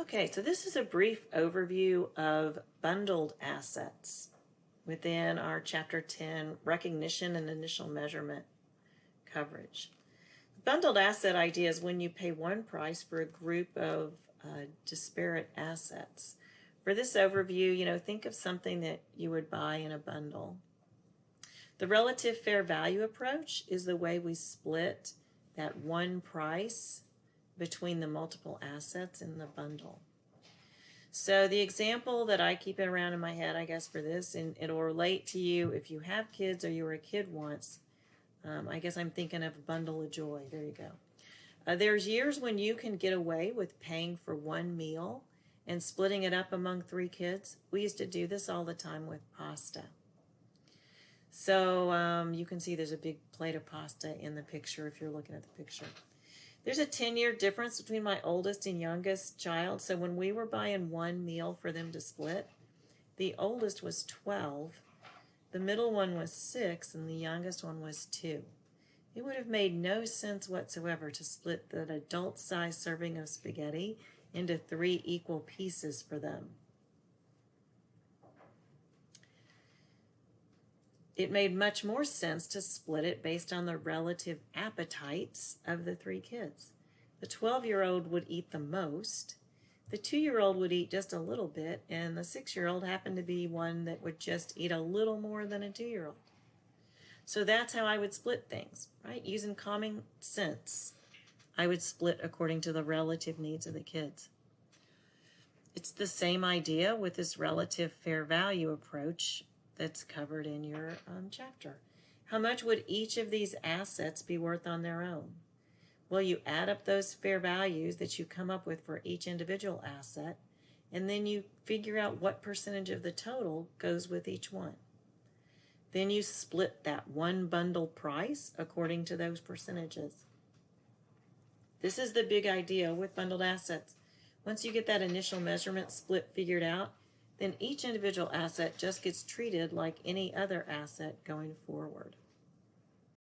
Okay, so this is a brief overview of bundled assets within our Chapter 10 Recognition and Initial Measurement coverage. The bundled asset idea is when you pay one price for a group of disparate assets. For this overview, think of something that you would buy in a bundle. The relative fair value approach is the way we split that one price between the multiple assets in the bundle. So the example that I keep it around in my head, I guess, for this, and it'll relate to you if you have kids or you were a kid once. I guess I'm thinking of a bundle of joy. There you go. There's years when you can get away with paying for one meal and splitting it up among 3 kids. We used to do this all the time with pasta. So you can see there's a big plate of pasta in the picture if you're looking at the picture. There's a 10-year difference between my oldest and youngest child. So when we were buying one meal for them to split, the oldest was 12, the middle one was 6, and the youngest one was 2. It would have made no sense whatsoever to split that adult-sized serving of spaghetti into 3 equal pieces for them. It made much more sense to split it based on the relative appetites of the 3 kids. The 12-year-old would eat the most, the 2-year-old would eat just a little bit, and the 6-year-old happened to be one that would just eat a little more than a 2-year-old. So that's how I would split things, right? Using common sense, I would split according to the relative needs of the kids. It's the same idea with this relative fair value approach that's covered in your chapter. How much would each of these assets be worth on their own? Well, you add up those fair values that you come up with for each individual asset, and then you figure out what percentage of the total goes with each one. Then you split that one bundle price according to those percentages. This is the big idea with bundled assets. Once you get that initial measurement split figured out, then each individual asset just gets treated like any other asset going forward.